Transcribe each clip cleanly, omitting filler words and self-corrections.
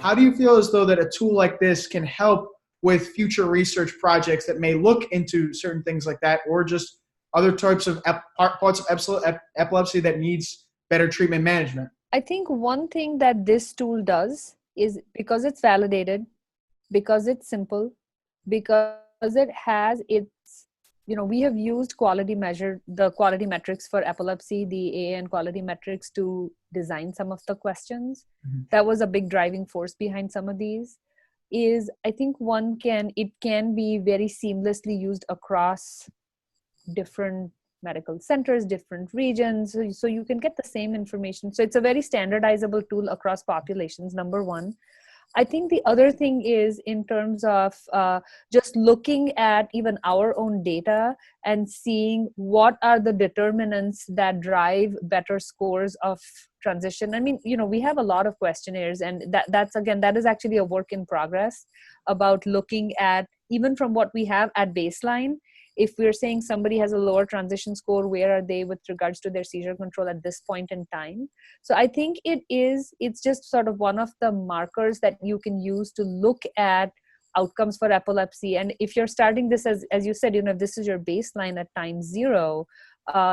How do you feel as though that a tool like this can help with future research projects that may look into certain things like that, or just other types of parts of epilepsy that needs better treatment management? I think one thing that this tool does is, because it's validated, because it's simple, because it has its, we have used the quality metrics for epilepsy, the AAN quality metrics, to design some of the questions. Mm-hmm. That was a big driving force behind some of these. I think it can be very seamlessly used across different medical centers, different regions, so you can get the same information. So it's a very standardizable tool across populations, number one. I think the other thing is in terms of just looking at even our own data and seeing what are the determinants that drive better scores of transition. I mean, we have a lot of questionnaires, and that is actually a work in progress about looking at, even from what we have at baseline, if we're saying somebody has a lower transition score, where are they with regards to their seizure control at this point in time? So I think it's just sort of one of the markers that you can use to look at outcomes for epilepsy. And if you're starting this, as you said, if this is your baseline at time 0,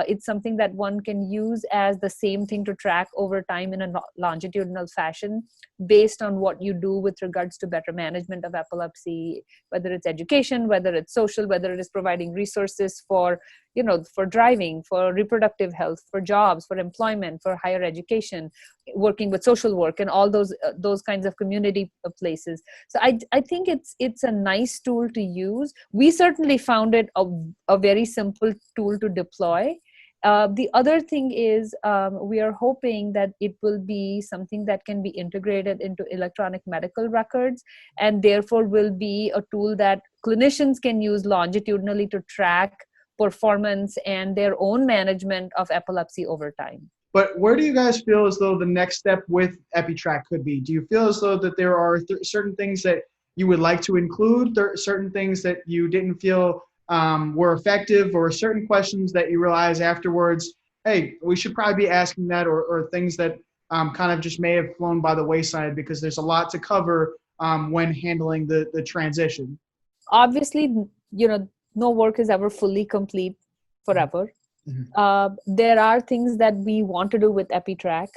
it's something that one can use as the same thing to track over time in a longitudinal fashion, based on what you do with regards to better management of epilepsy, whether it's education, whether it's social, whether it is providing resources for driving, for reproductive health, for jobs, for employment, for higher education, working with social work and all those kinds of community places. So I think it's a nice tool to use. We certainly found it a very simple tool to deploy. The other thing is we are hoping that it will be something that can be integrated into electronic medical records, and therefore will be a tool that clinicians can use longitudinally to track performance and their own management of epilepsy over time. But where do you guys feel as though the next step with EpiTRAQ could be? Do you feel as though that there are certain things that you would like to include, certain things that you didn't feel were effective, or certain questions that you realize afterwards, hey, we should probably be asking that, or things that kind of just may have flown by the wayside because there's a lot to cover when handling the transition? Obviously, no work is ever fully complete forever. Mm-hmm. There are things that we want to do with EpiTRAQ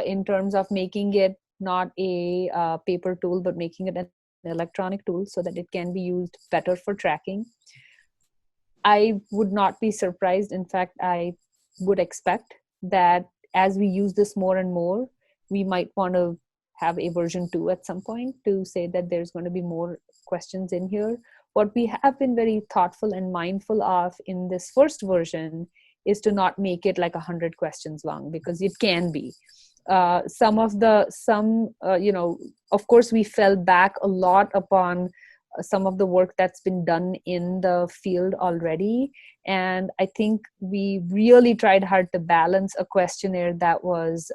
in terms of making it not a paper tool, but making it an electronic tool so that it can be used better for tracking. I would not be surprised. In fact, I would expect that as we use this more and more, we might want to have a version 2 at some point to say that there's going to be more questions in here. What we have been very thoughtful and mindful of in this first version is to not make it like 100 questions long, because it can be. Of course, we fell back a lot upon some of the work that's been done in the field already. And I think we really tried hard to balance a questionnaire that was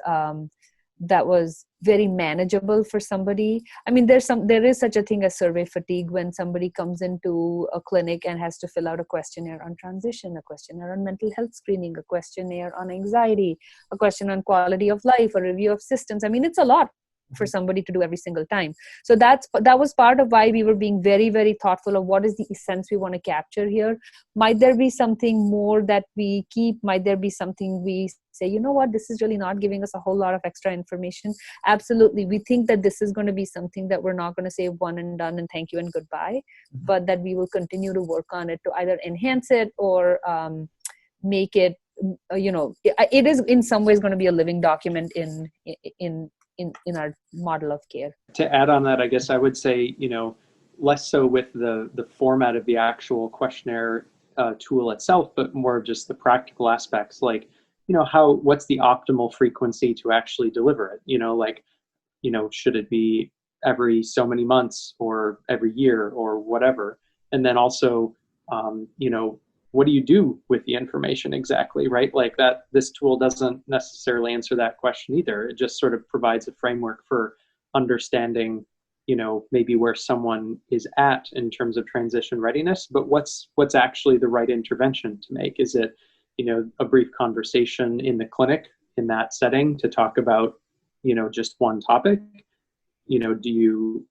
very manageable for somebody. I mean, there is such a thing as survey fatigue when somebody comes into a clinic and has to fill out a questionnaire on transition, a questionnaire on mental health screening, a questionnaire on anxiety, a question on quality of life, a review of systems. I mean, it's a lot for somebody to do every single time. So that was part of why we were being very, very thoughtful of what is the essence we want to capture here. Might there be something more that we keep? Might there be something we say, you know what, this is really not giving us a whole lot of extra information? Absolutely. We think that this is going to be something that we're not going to say one and done and thank you and goodbye, but that we will continue to work on it to either enhance it or make it, it is in some ways going to be a living document in our model of care. To add on that, I guess I would say, less so with the format of the actual questionnaire tool itself, but more of just the practical aspects, like, what's the optimal frequency to actually deliver it? Should it be every so many months or every year or whatever? And then also, what do you do with the information exactly, right? Like that, this tool doesn't necessarily answer that question either. It just sort of provides a framework for understanding, maybe where someone is at in terms of transition readiness, but what's actually the right intervention to make? Is it, a brief conversation in the clinic in that setting to talk about, just one topic? do you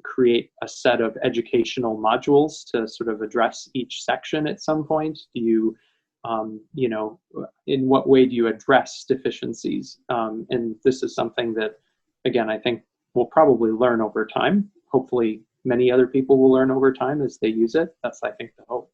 create a set of educational modules to sort of address each section at some point? Do you, in what way do you address deficiencies? And this is something that, again, I think we'll probably learn over time. Hopefully, many other people will learn over time as they use it. That's, I think, the hope.